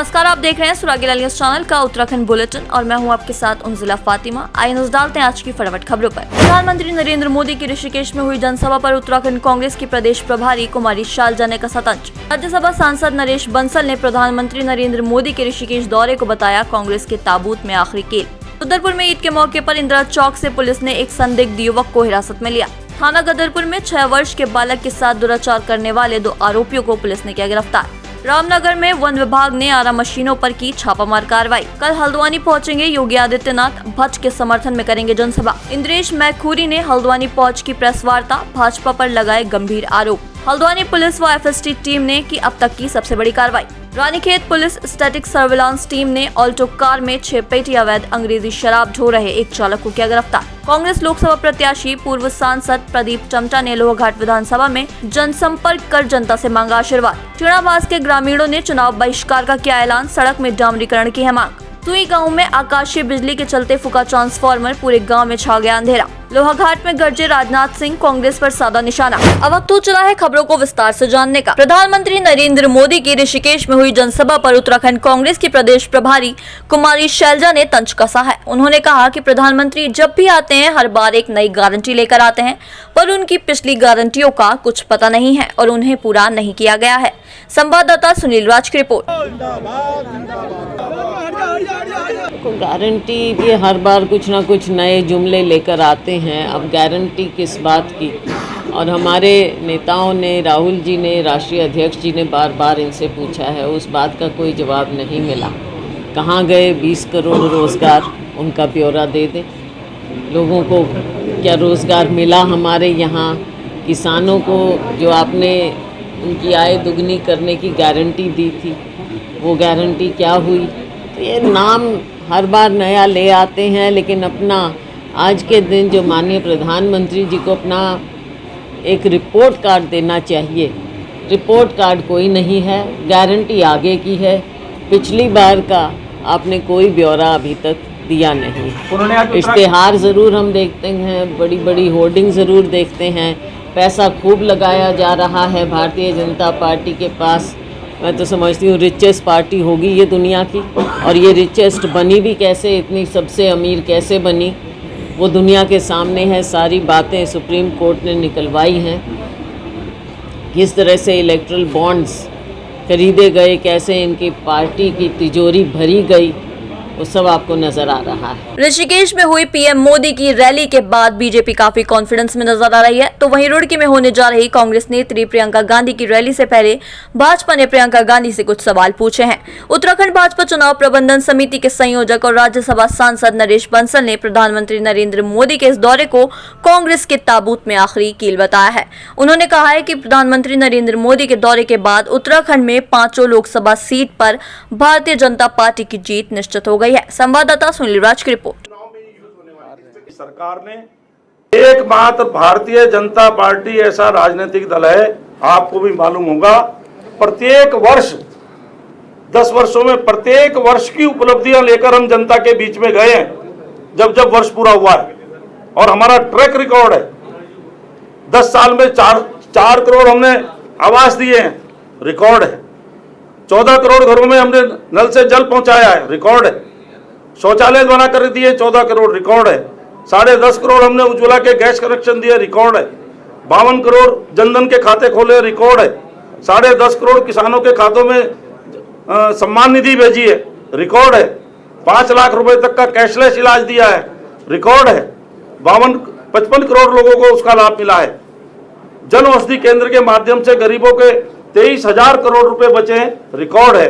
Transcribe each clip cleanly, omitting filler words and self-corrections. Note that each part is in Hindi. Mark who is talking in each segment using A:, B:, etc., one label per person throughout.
A: नमस्कार, आप देख रहे हैं सुरागीलाल न्यूज चैनल का उत्तराखंड बुलेटिन और मैं हूं आपके साथ उनजिला फातिमा। आइए नजर डालते हैं आज की फटाफट खबरों पर। प्रधानमंत्री नरेंद्र मोदी की ऋषिकेश में हुई जनसभा पर उत्तराखंड कांग्रेस की प्रदेश प्रभारी कुमारी शैलजा ने कसा तंज। राज्यसभा सांसद नरेश बंसल ने प्रधानमंत्री नरेंद्र मोदी के ऋषिकेश दौरे को बताया कांग्रेस के ताबूत में आखिरी कील। रुद्रपुर में ईद के मौके पर इंदिरा चौक से पुलिस ने एक संदिग्ध युवक को हिरासत में लिया। थाना गदरपुर में 6 वर्ष के बालक के साथ दुराचार करने वाले 2 आरोपियों को पुलिस ने किया गिरफ्तार। रामनगर में वन विभाग ने आरा मशीनों पर की छापामार कार्रवाई। कल हल्द्वानी पहुंचेंगे योगी आदित्यनाथ, भट्ट के समर्थन में करेंगे जनसभा। इंद्रेश मैखुरी ने हल्द्वानी पहुंच की प्रेस वार्ता, भाजपा पर लगाए गंभीर आरोप। हल्द्वानी पुलिस व एफएसटी टीम ने की अब तक की सबसे बड़ी कार्रवाई। Ranikhet police static surveillance team ने ऑल्टो कार में 6 पेटी अवैध अंग्रेजी शराब ढो रहे एक चालक को किया गिरफ्तार। कांग्रेस लोकसभा प्रत्याशी पूर्व सांसद प्रदीप टमटा ने लोहाघाट विधानसभा में जनसंपर्क कर जनता से मांगा आशीर्वाद। टीणावास के ग्रामीणों ने चुनाव बहिष्कार का किया ऐलान, सड़क में डामरीकरण की है मांग। तुई गांव में आकाशीय बिजली के चलते फूका ट्रांसफार्मर, पूरे गांव में छा गया अंधेरा। लोहाघाट में गरजे राजनाथ सिंह, कांग्रेस पर साधा निशाना। अब वक्त हो चला है खबरों को विस्तार से जानने का। प्रधानमंत्री नरेंद्र मोदी की ऋषिकेश में हुई जनसभा पर उत्तराखंड कांग्रेस की प्रदेश प्रभारी कुमारी शैलजा ने तंज कसा है। उन्होंने कहा कि प्रधानमंत्री जब भी आते हैं हर बार एक नई गारंटी लेकर आते हैं, पर उनकी पिछली गारंटियों का कुछ पता नहीं है और उन्हें पूरा नहीं किया गया है। संवाददाता सुनील राज की रिपोर्ट।
B: गारंटी भी हर बार कुछ ना कुछ नए जुमले लेकर आते हैं। अब गारंटी किस बात की? और हमारे नेताओं ने, राहुल जी ने, राष्ट्रीय अध्यक्ष जी ने बार बार इनसे पूछा है, उस बात का कोई जवाब नहीं मिला। कहाँ गए 20 करोड़ रोज़गार? उनका ब्यौरा दे दें। लोगों को क्या रोज़गार मिला हमारे यहाँ? किसानों को जो आपने उनकी आय दुगनी करने की गारंटी दी थी, वो गारंटी क्या हुई? तो ये नाम हर बार नया ले आते हैं, लेकिन अपना आज के दिन जो माननीय प्रधानमंत्री जी को अपना एक रिपोर्ट कार्ड देना चाहिए। रिपोर्ट कार्ड कोई नहीं है, गारंटी आगे की है। पिछली बार का आपने कोई ब्यौरा अभी तक दिया नहीं। इश्तेहार ज़रूर हम देखते हैं, बड़ी बड़ी होर्डिंग ज़रूर देखते हैं, पैसा खूब लगाया जा रहा है भारतीय जनता पार्टी के पास। मैं तो समझती हूँ रिचेस्ट पार्टी होगी ये दुनिया की, और ये रिचेस्ट बनी भी कैसे, इतनी सबसे अमीर कैसे बनी, वो दुनिया के सामने है। सारी बातें सुप्रीम कोर्ट ने निकलवाई हैं। किस तरह से इलेक्ट्रल बॉन्ड्स खरीदे गए, कैसे इनकी पार्टी की तिजोरी भरी गई, वो सब आपको नजर आ रहा है।
A: ऋषिकेश में हुई पीएम मोदी की रैली के बाद बीजेपी काफी कॉन्फिडेंस में नजर आ रही है, तो वहीं रुड़की में होने जा रही कांग्रेस नेत्री प्रियंका गांधी की रैली से पहले भाजपा ने प्रियंका गांधी से कुछ सवाल पूछे हैं। उत्तराखंड भाजपा चुनाव प्रबंधन समिति के संयोजक और राज्यसभा सांसद नरेश बंसल ने प्रधानमंत्री नरेंद्र मोदी के इस दौरे को कांग्रेस के ताबूत में आखिरी कील बताया है। उन्होंने कहा है कि प्रधानमंत्री नरेंद्र मोदी के दौरे के बाद उत्तराखंड में 5 लोकसभा सीट पर भारतीय जनता पार्टी की जीत निश्चित हो गई है। संवाददाता सुनील राज की रिपोर्ट।
C: सरकार ने एकमात्र भारतीय जनता पार्टी ऐसा राजनीतिक दल है, आपको भी मालूम होगा, प्रत्येक वर्ष 10 वर्षों में प्रत्येक वर्ष की उपलब्धियां लेकर हम जनता के बीच में गए हैं, जब जब वर्ष पूरा हुआ है। और हमारा ट्रैक रिकॉर्ड है, 10 साल में 4 करोड़ हमने आवास दिए हैं, रिकॉर्ड है। 14 करोड़ घरों में हमने नल से जल पहुंचाया है, रिकॉर्ड है। शौचालय बना कर दिए 14 करोड़, रिकॉर्ड है। 10.5 करोड़ हमने उज्ज्वला के गैस कनेक्शन दिए, रिकॉर्ड है। 52 करोड़ जनधन के खाते खोले, रिकॉर्ड है। 10.5 करोड़ किसानों के खातों में सम्मान निधि भेजी है, रिकॉर्ड है। 5 लाख रुपए तक का कैशलेस इलाज दिया है, रिकॉर्ड है। 55 करोड़ लोगों को उसका लाभ मिला है। जन औषधि केंद्र के माध्यम से गरीबों के 23,000 करोड़ रुपए बचे हैं, रिकॉर्ड है।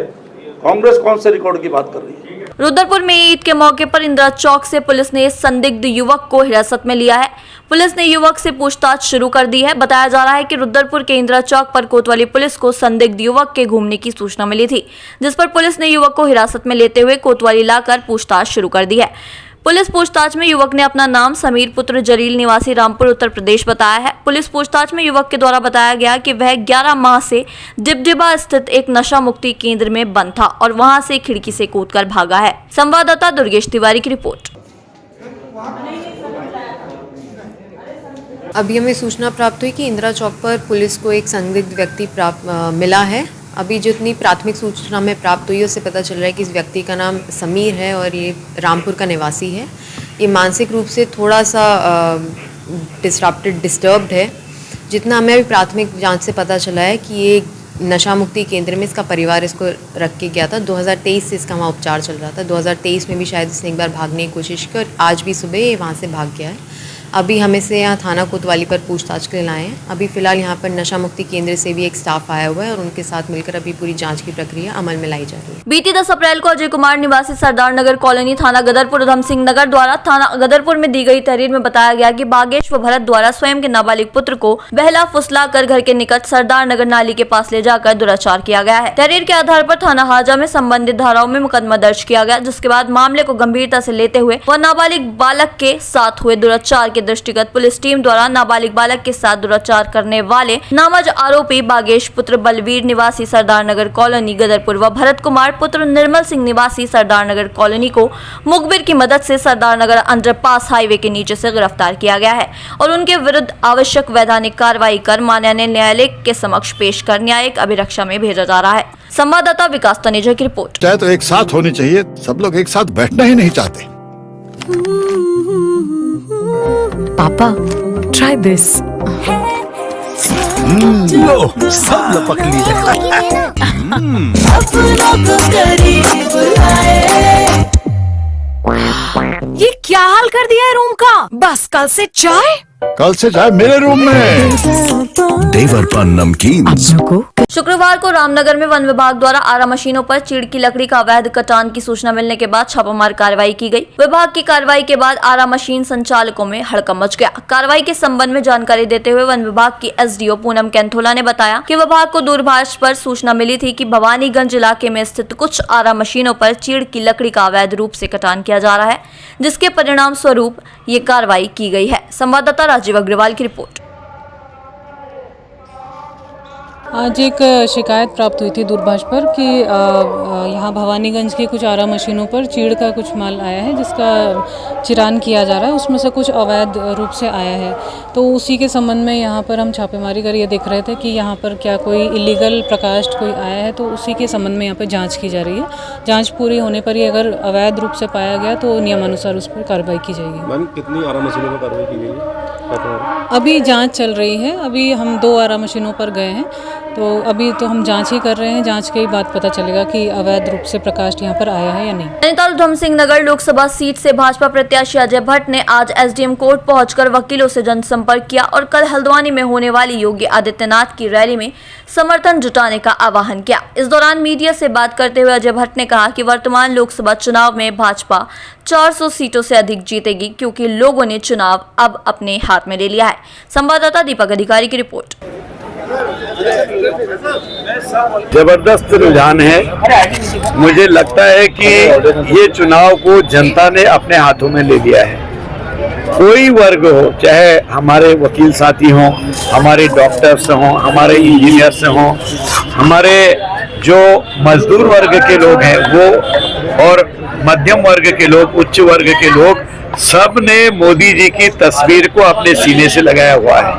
C: कांग्रेस कौन से रिकॉर्ड की बात कर रही है?
A: रुद्रपुर में ईद के मौके पर इंदिरा चौक से पुलिस ने संदिग्ध युवक को हिरासत में लिया है। पुलिस ने युवक से पूछताछ शुरू कर दी है। बताया जा रहा है कि रुद्रपुर के इंदिरा चौक पर कोतवाली पुलिस को संदिग्ध युवक के घूमने की सूचना मिली थी, जिस पर पुलिस ने युवक को हिरासत में लेते हुए कोतवाली लाकर पूछताछ शुरू कर दी है। पुलिस पूछताछ में युवक ने अपना नाम समीर पुत्र जरील निवासी रामपुर उत्तर प्रदेश बताया है। पुलिस पूछताछ में युवक के द्वारा बताया गया कि वह 11 माह से डिबडिबा स्थित एक नशा मुक्ति केंद्र में बंद था और वहां से खिड़की से कूदकर भागा है। संवाददाता दुर्गेश तिवारी की रिपोर्ट।
D: अभी हमें सूचना प्राप्त हुई कि इंदिरा चौक पर पुलिस को एक संदिग्ध व्यक्ति मिला है अभी जितनी प्राथमिक सूचना में प्राप्त हुई है उससे पता चल रहा है कि इस व्यक्ति का नाम समीर है और ये रामपुर का निवासी है। ये मानसिक रूप से थोड़ा सा डिस्टर्ब्ड है। जितना हमें अभी प्राथमिक जांच से पता चला है कि ये नशा मुक्ति केंद्र में इसका परिवार इसको रख के गया था। 2023 से इसका वहाँ उपचार चल रहा था। 2023 में भी शायद इसने एक बार भागने की कोशिश की और आज भी सुबह ये वहाँ से भाग गया है। अभी हम इसे यहाँ थाना कोतवाली पर पूछताछ के लिए लाए हैं। अभी फ़िलहाल यहाँ पर नशा मुक्ति केंद्र से भी एक स्टाफ आया हुआ है और उनके साथ मिलकर अभी पूरी जांच की प्रक्रिया अमल में लाई जा रही है।
A: बीती 10 अप्रैल को अजय कुमार निवासी सरदार नगर कॉलोनी थाना गदरपुर उधम सिंह नगर द्वारा थाना गदरपुर में दी गई तहरीर में बताया गया कि बागेश व भरत द्वारा स्वयं के नाबालिग पुत्र को बहला फुसला कर घर के निकट सरदार नगर नाली के पास ले जाकर दुराचार किया गया है। तहरीर के आधार पर थाना हाजा में संबंधित धाराओं में मुकदमा दर्ज किया गया, जिसके बाद मामले को गंभीरता से लेते हुए व नाबालिग बालक के साथ हुए दुराचार के दृष्टिगत पुलिस टीम द्वारा नाबालिग बालक के साथ दुराचार करने वाले नामज आरोपी बागेश पुत्र बलवीर निवासी सरदार नगर कॉलोनी गदरपुर व भरत कुमार पुत्र निर्मल सिंह निवासी सरदार नगर कॉलोनी को मुखबिर की मदद से सरदार नगर अंडरपास हाईवे के नीचे से गिरफ्तार किया गया है और उनके विरुद्ध आवश्यक वैधानिक कार्रवाई कर माननीय न्यायालय के समक्ष पेश कर न्यायिक अभिरक्षा में भेजा जा रहा है। संवाददाता विकास तनेजा की रिपोर्ट।
E: चाहे तो एक साथ होनी चाहिए, सब लोग एक साथ बैठना ही नहीं चाहते।
F: पापा, try this.
E: लो, सब लपक लिए।
F: ये क्या हाल कर दिया है रूम का? बस कल से चाय
E: मेरे रूम में। देवर पान नमकीन।
A: शुक्रवार को रामनगर में वन विभाग द्वारा आरा मशीनों पर चीड़ की लकड़ी का अवैध कटान की सूचना मिलने के बाद छापामार कार्रवाई की गई। विभाग की कार्रवाई के बाद आरा मशीन संचालकों में हड़कंप मच गया। कार्रवाई के संबंध में जानकारी देते हुए वन विभाग की एसडीओ पूनम कैंथोला ने बताया कि विभाग को दूरभाष पर सूचना मिली थी कि भवानीगंज इलाके में स्थित कुछ आरा मशीनों पर चीड़ की लकड़ी का अवैध रूप से कटान किया जा रहा है, जिसके परिणाम स्वरूप ये कार्रवाई की गई है। संवाददाता राजीव अग्रवाल की रिपोर्ट।
G: आज एक शिकायत प्राप्त हुई थी दूरभाष पर कि यहाँ भवानीगंज की कुछ आरा मशीनों पर चीड़ का कुछ माल आया है जिसका चिरान किया जा रहा है। उसमें से कुछ अवैध रूप से आया है, तो उसी के संबंध में यहाँ पर हम छापेमारी कर ये देख रहे थे कि यहाँ पर क्या कोई इलीगल प्रकाष्ठ कोई आया है, तो उसी के संबंध में यहाँ पर जाँच की जा रही है। जाँच पूरी होने पर ही अगर अवैध रूप से पाया गया तो नियमानुसार उस पर कार्रवाई की जाएगी।
H: मैम, कितनी आरा मशीनों पर कार्रवाई की गई है?
G: अभी जांच चल रही है। अभी हम 2 आरा मशीनों पर गए हैं, तो अभी तो हम जांच ही कर रहे हैं। जांच के ही बाद पता चलेगा कि अवैध रूप से प्रकाष्ठ यहाँ पर आया है या नहीं।
A: नैनीताल उधम सिंह नगर लोकसभा सीट से भाजपा प्रत्याशी अजय भट्ट ने आज एसडीएम कोर्ट पहुंचकर वकीलों से जनसंपर्क किया और कल हल्द्वानी में होने वाली योगी आदित्यनाथ की रैली में समर्थन जुटाने का आह्वान किया। इस दौरान मीडिया से बात करते हुए अजय भट्ट ने कहा कि वर्तमान लोकसभा चुनाव में भाजपा 400 सीटों से अधिक जीतेगी, क्योंकि लोगों ने चुनाव अब अपने हाथ में ले लिया है। संवाददाता दीपक अधिकारी की रिपोर्ट।
I: जबरदस्त रुझान है। मुझे लगता है कि ये चुनाव को जनता ने अपने हाथों में ले लिया है। कोई वर्ग हो, चाहे हमारे वकील साथी हों, हमारे डॉक्टर्स हों, हमारे इंजीनियर्स हों, हमारे जो मजदूर वर्ग के लोग हैं वो, और मध्यम वर्ग के लोग, उच्च वर्ग के लोग, सब ने मोदी जी की तस्वीर को अपने सीने से लगाया हुआ है।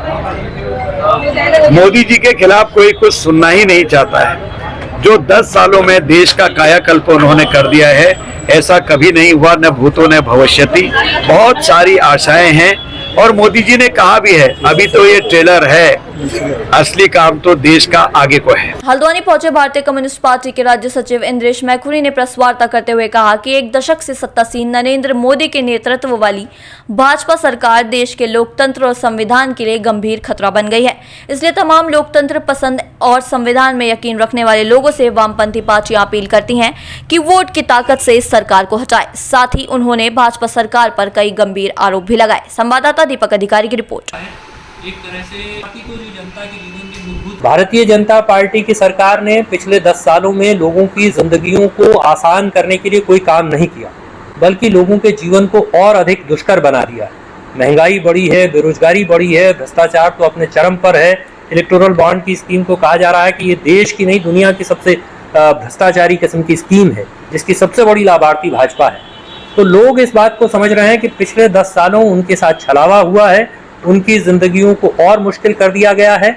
I: मोदी जी के खिलाफ कोई कुछ सुनना ही नहीं चाहता है। जो 10 सालों में देश का कायाकल्प उन्होंने कर दिया है, ऐसा कभी नहीं हुआ, न भूतो न भविष्यति। बहुत सारी आशाएं हैं और मोदी जी ने कहा भी है, अभी तो ये ट्रेलर है, असली काम तो देश का आगे को है।
A: हल्द्वानी पहुंचे भारतीय कम्युनिस्ट पार्टी के राज्य सचिव इंद्रेश मैखुरी ने प्रेस वार्ता करते हुए कहा कि एक दशक से सत्तासीन नरेंद्र मोदी के नेतृत्व वाली भाजपा सरकार देश के लोकतंत्र और संविधान के लिए गंभीर खतरा बन गई है। इसलिए तमाम लोकतंत्र पसंद और संविधान में यकीन रखने वाले लोगों से वामपंथी पार्टियां अपील करती हैं कि वोट की ताकत से इस सरकार को हटाए। साथ ही उन्होंने भाजपा सरकार पर कई गंभीर आरोप भी लगाए। संवाददाता दीपक अधिकारी की रिपोर्ट।
J: एक तरह से पार्टी को जो जनता की जीवन की मूलभूत भारतीय जनता पार्टी की सरकार ने पिछले 10 सालों में लोगों की जिंदगियों को आसान करने के लिए कोई काम नहीं किया, बल्कि लोगों के जीवन को और अधिक दुष्कर बना दिया। महंगाई बढ़ी है, बेरोजगारी बढ़ी है, भ्रष्टाचार तो अपने चरम पर है। इलेक्टोरल बॉन्ड की स्कीम को कहा जा रहा है कि ये देश की नहीं दुनिया की सबसे भ्रष्टाचारी किस्म की स्कीम है, जिसकी सबसे बड़ी लाभार्थी भाजपा है। तो लोग इस बात को समझ रहे हैं कि पिछले 10 सालों उनके साथ छलावा हुआ है, उनकी जिंदगियों को और मुश्किल कर दिया गया है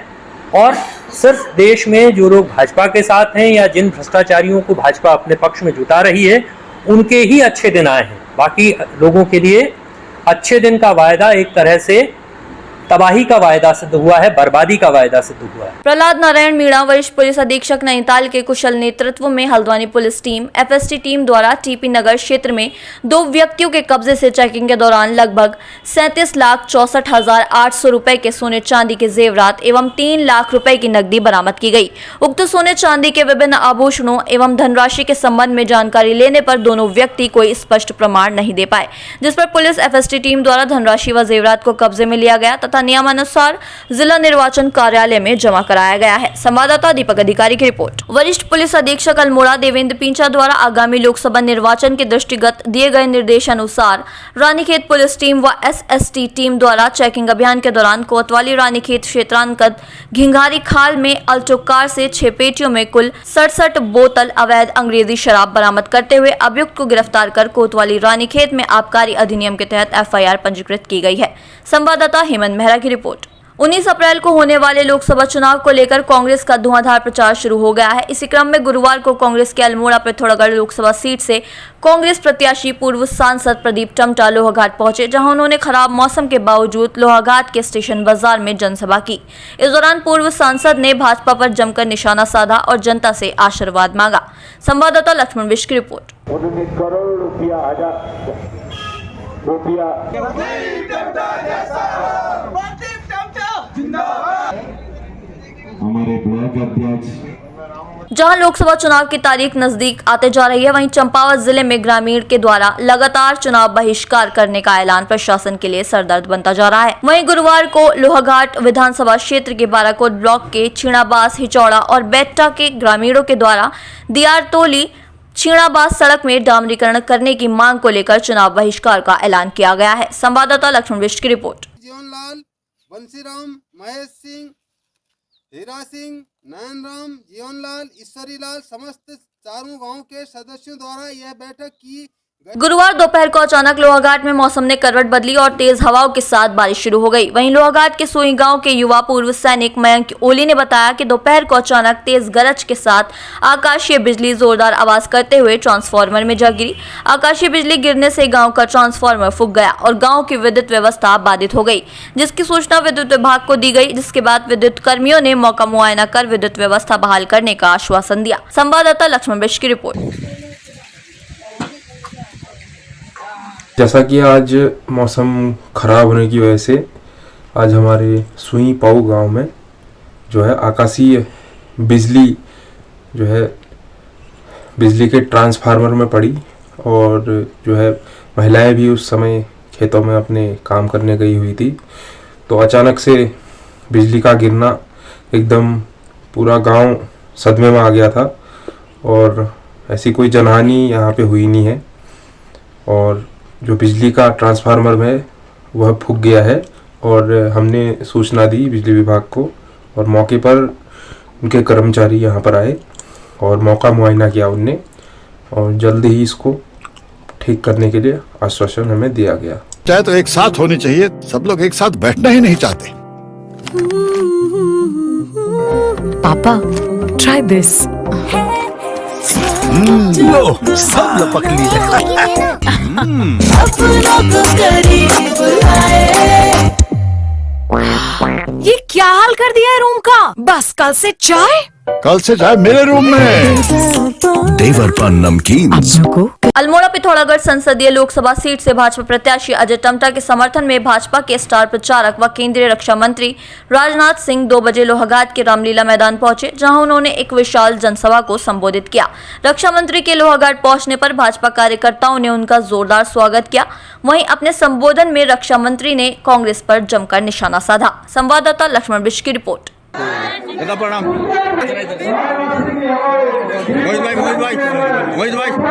J: और सिर्फ देश में जो लोग भाजपा के साथ हैं या जिन भ्रष्टाचारियों को भाजपा अपने पक्ष में जुटा रही है उनके ही अच्छे दिन आए हैं। बाकी लोगों के लिए अच्छे दिन का वायदा एक तरह से तबाही का वायदा सिद्ध हुआ है, बर्बादी का वायदा सिद्ध हुआ है।
A: प्रहलाद नारायण मीणा वरिष्ठ पुलिस अधीक्षक नैनीताल के कुशल नेतृत्व में Haldwani police team FST team द्वारा टीपी नगर क्षेत्र में 2 व्यक्तियों के कब्जे से चेकिंग के दौरान लगभग 37,64,800 रुपए के सोने चांदी के जेवरात एवं 3 लाख रुपए की नकदी बरामद की गई। उक्त सोने चांदी के विभिन्न आभूषणों एवं धनराशि के संबंध में जानकारी लेने पर दोनों व्यक्ति कोई स्पष्ट प्रमाण नहीं दे पाए, जिस पर पुलिस एफएसटी टीम द्वारा धनराशि व जेवरात को कब्जे में लिया गया तथा नियमानुसार जिला निर्वाचन कार्यालय में जमा कराया गया है। संवाददाता दीपक अधिकारी की रिपोर्ट। वरिष्ठ पुलिस अधीक्षक अल्मोड़ा देवेंद्र पिंचा द्वारा आगामी लोकसभा निर्वाचन के दृष्टिगत दिए गए निर्देशानुसार रानीखेत पुलिस टीम व एसएसटी टीम द्वारा चेकिंग अभियान के दौरान कोतवाली रानीखेत क्षेत्रांतर्गत घिंघारी खाल में अल्टो कार से 6 पेटियों में कुल 67 बोतल अवैध अंग्रेजी शराब बरामद करते हुए अभियुक्त को गिरफ्तार कर कोतवाली रानीखेत में आबकारी अधिनियम के तहत एफआईआर पंजीकृत की गई है। संवाददाता हेमंत मेहरा की रिपोर्ट। 19 अप्रैल को होने वाले लोकसभा चुनाव को लेकर कांग्रेस का धुआंधार प्रचार शुरू हो गया है। इसी क्रम में गुरुवार को कांग्रेस के अल्मोड़ा पिथौरागढ़ लोकसभा सीट से कांग्रेस प्रत्याशी पूर्व सांसद प्रदीप टमटा लोहाघाट पहुंचे, जहां उन्होंने खराब मौसम के बावजूद लोहाघाट के स्टेशन बाजार में जनसभा की। इस दौरान पूर्व सांसद ने भाजपा पर जमकर निशाना साधा और जनता से आशीर्वाद मांगा। संवाददाता लक्ष्मण विश्व की रिपोर्ट।
K: हमारे ब्लॉक अध्यक्ष
A: जहां लोकसभा चुनाव की तारीख नजदीक आते जा रही है, वहीं चंपावत जिले में ग्रामीण के द्वारा लगातार चुनाव बहिष्कार करने का ऐलान प्रशासन के लिए सरदर्द बनता जा रहा है। वहीं गुरुवार को लोहाघाट विधानसभा क्षेत्र के बाराकोट ब्लॉक के छीणाबास, हिचौड़ा और बेट्टा के ग्रामीणों के द्वारा दियारतोली छीणाबास सड़क में डामरीकरण करने की मांग को लेकर चुनाव बहिष्कार का ऐलान किया गया है। संवाददाता लक्ष्मण विश्व की रिपोर्ट।
L: जीवनलाल, बंसीराम, महेश सिंह, हीरा सिंह, नयनराम, जीवनलाल, ईश्वरीलाल समस्त चारों गांव के सदस्यों द्वारा यह बैठक की।
A: गुरुवार दोपहर को अचानक लोहाघाट में मौसम ने करवट बदली और तेज हवाओं के साथ बारिश शुरू हो गई। वहीं लोहाघाट के सोई गांव के युवा पूर्व सैनिक मयंक ओली ने बताया कि दोपहर को अचानक तेज गरज के साथ आकाशीय बिजली जोरदार आवाज करते हुए ट्रांसफार्मर में जा गिरी। आकाशीय बिजली गिरने से गांव का ट्रांसफार्मर फूंक गया और गांव की विद्युत व्यवस्था बाधित हो गई, जिसकी सूचना विद्युत विभाग को दी गई, जिसके बाद विद्युत कर्मियों ने मौका मुआयना कर विद्युत व्यवस्था बहाल करने का आश्वासन दिया। संवाददाता लक्ष्मण विश्व की रिपोर्ट।
H: जैसा कि आज मौसम ख़राब होने की वजह से आज हमारे सुई पाऊ गांव में जो है आकाशीय बिजली जो है बिजली के ट्रांसफार्मर में पड़ी और जो है महिलाएं भी उस समय खेतों में अपने काम करने गई हुई थी। तो अचानक से बिजली का गिरना एकदम पूरा गांव सदमे में आ गया था और ऐसी कोई जनहानि यहाँ पे हुई नहीं है और जो बिजली का ट्रांसफार्मर है वह फूंक गया है और हमने सूचना दी बिजली विभाग को और मौके पर उनके कर्मचारी यहाँ पर आए और मौका मुआयना किया उनने और जल्द ही इसको ठीक करने के लिए आश्वासन हमें दिया गया।
E: चाहे तो एक साथ होनी चाहिए, सब लोग एक साथ बैठना ही नहीं चाहते।
F: पापा, ट्राई दिस।
E: लो, सब लपक लिए।
F: ये क्या हाल कर दिया है रूम का? बस कल से चाय मेरे रूम में।
E: देवर पान नमकीन।
A: अल्मोड़ा पिथौरागढ़ संसदीय लोकसभा सीट से भाजपा प्रत्याशी अजय टमटा के समर्थन में भाजपा के स्टार प्रचारक व केंद्रीय रक्षा मंत्री राजनाथ सिंह 2 बजे लोहाघाट के रामलीला मैदान पहुंचे, जहां उन्होंने एक विशाल जनसभा को संबोधित किया। रक्षा मंत्री के लोहाघाट पहुंचने पर भाजपा कार्यकर्ताओं ने उनका जोरदार स्वागत किया। वहीं अपने संबोधन में रक्षा मंत्री ने कांग्रेस पर जमकर निशाना साधा। संवाददाता लक्ष्मण विश्व की रिपोर्ट।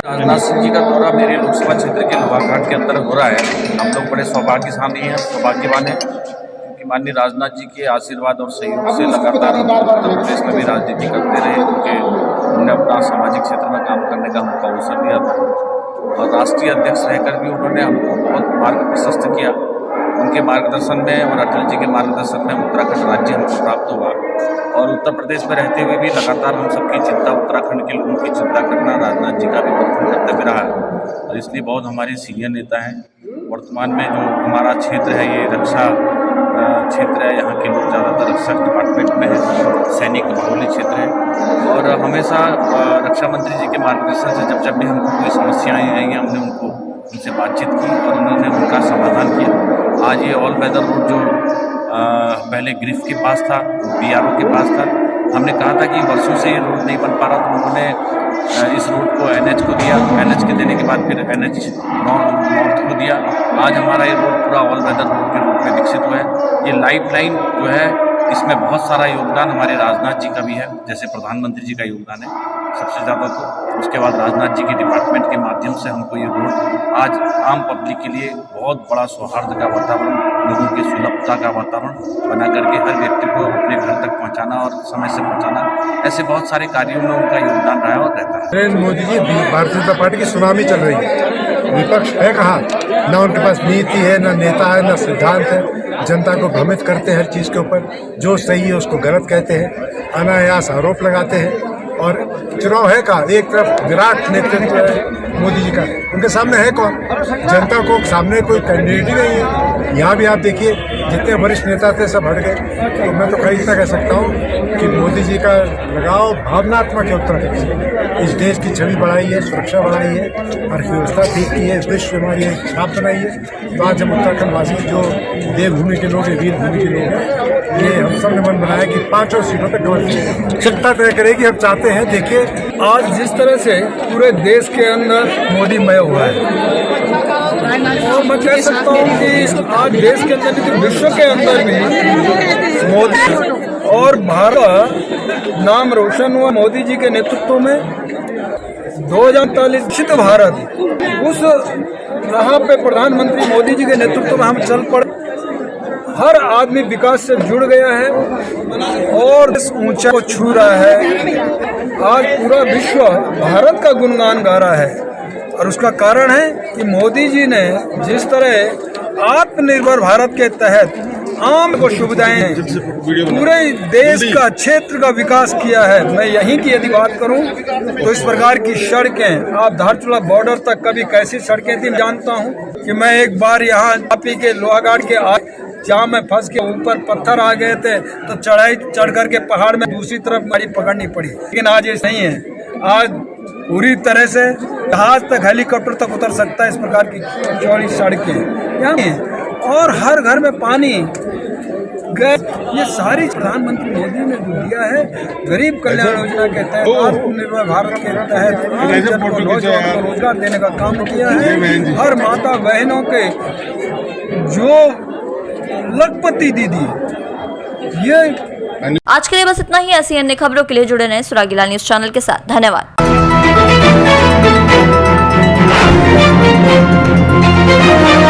M: राजनाथ सिंह जी का दौरा मेरे लोकसभा क्षेत्र के लोहाघाट के अंदर हो रहा है। हम लोग बड़े सौभाग्यशाली हैं, सौभाग्यवान हैं, क्योंकि माननीय राजनाथ जी के आशीर्वाद और सहयोग से लगातार हम उत्तर प्रदेश में भी राजनीति करते रहे। उन्होंने अपना सामाजिक क्षेत्र में काम करने का हमको अवसर दिया था और राष्ट्रीय अध्यक्ष रहकर भी उन्होंने हमको बहुत मार्ग प्रशस्त किया। उनके मार्गदर्शन में और अटल जी के मार्गदर्शन में उत्तराखंड राज्य हमको प्राप्त हुआ और उत्तर प्रदेश में रहते हुए भी लगातार हम सबकी चिंता, उत्तराखंड के लोगों की चिंता करना राजनाथ जी का भी प्रथम कर्तव्य रहा है और इसलिए बहुत हमारे सीनियर नेता हैं। वर्तमान में जो हमारा क्षेत्र है ये रक्षा क्षेत्र है, यहाँ के लोग ज़्यादातर रक्षा डिपार्टमेंट में है, सैनिक बाहुल्य क्षेत्र है और हमेशा रक्षा मंत्री जी के मार्गदर्शन से जब भी हमको कोई समस्याएं आई हैं हमने उनसे बातचीत की और उन्होंने उनका समाधान किया। आज ये ऑल वेदर रोड जो पहले ग्रिफ के पास था, BRO के पास था, हमने कहा था कि वर्षों से ये रोड नहीं बन पा रहा, तो उन्होंने इस रोड को NH को दिया, NH के देने के बाद फिर NH नॉर्थ को दिया। आज हमारा ये रोड पूरा ऑल वेदर रोड के रूप में विकसित हुआ है। ये लाइफ लाइन जो है इसमें बहुत सारा योगदान हमारे राजनाथ जी का भी है, जैसे प्रधानमंत्री जी का योगदान है सबसे ज़्यादा, तो उसके बाद राजनाथ जी के डिपार्टमेंट के माध्यम से हमको ये रोड आज आम पब्लिक के लिए बहुत बड़ा सौहार्द का वातावरण, लोगों की सुलभता का वातावरण बना करके हर व्यक्ति को अपने घर तक पहुंचाना और समय से पहुंचाना, ऐसे बहुत सारे कार्यों में उनका योगदान रहा है और रहता है।
N: नरेंद्र मोदी जी भारतीय जनता पार्टी की सुनामी चल रही है, विपक्ष है कहाँ, ना उनके पास नीति है, ना नेता है, ना सिद्धांत है, जनता को भ्रमित करते हैं हर चीज़ के ऊपर, जो सही है उसको गलत कहते हैं, अनायास आरोप लगाते हैं। और चुनाव है का एक तरफ विराट नेतृत्व है मोदी जी का, उनके सामने है कौन, जनता को सामने कोई कैंडिडेट ही नहीं है। यहाँ भी आप देखिए जितने वरिष्ठ नेता थे सब हट गए, तो मैं तो कहीं इतना कह सकता हूँ कि मोदी जी का लगाव भावनात्मक है उत्तराखंड से, इस देश की छवि बढ़ाई है, सुरक्षा बढ़ाई है, अर्थव्यवस्था ठीक की है, विश्व हमारी एक छाप बनाई है। तो आज हम उत्तराखंड वासी जो देवभूमि के लोग हैं, वीर भूमि के लोग हैं, ये हम सब ने मन बनाया कि 5 सीटों पर गवर्नमेंट सत्ता तय करेगी। हम चाहते हैं, देखिए
O: आज जिस तरह से पूरे देश के अंदर मोदीमय हुआ है, और मैं कह सकता हूँ कि आज देश के अंदर नहीं विश्व के अंदर भी मोदी और भारत नाम रोशन हुआ मोदी जी के नेतृत्व में। 2040 विकसित भारत, उस राह पे प्रधानमंत्री मोदी जी के नेतृत्व में हम चल पड़े। हर आदमी विकास से जुड़ गया है और इस ऊंचा को छू रहा है। आज पूरा विश्व भारत का गुणगान गा रहा है और उसका कारण है कि मोदी जी ने जिस तरह आत्मनिर्भर भारत के तहत आम को सुविधाएं पूरे देश का क्षेत्र का विकास किया है। मैं यहीं की यदि बात करूं तो इस प्रकार की सड़कें, आप धारचूला बॉर्डर तक कभी कैसी सड़कें थी जानता हूं कि मैं एक बार यहाँ तापी के लोहाघाट के जहाँ मैं फंस के ऊपर पत्थर आ गए थे तो चढ़ाई चढ़ करके पहाड़ में दूसरी तरफ गाड़ी पकड़नी पड़ी, लेकिन आज ये नहीं है। आज पूरी तरह से जहाज तक, हेलीकॉप्टर तक उतर सकता है, इस प्रकार की चौड़ी सड़कें यहाँ हैं और हर घर में पानी, गैस, ये सारी प्रधानमंत्री मोदी ने जो दिया है गरीब कल्याण योजना के तहत, आत्मनिर्भर भारत के तहत नौजवान को रोजगार देने का काम किया है। हर माता बहनों के जो लखपति दीदी, ये
A: आज के लिए बस इतना ही। ऐसी अन्य खबरों के लिए जुड़े रहें सुरागीलाल न्यूज चैनल के साथ। धन्यवाद।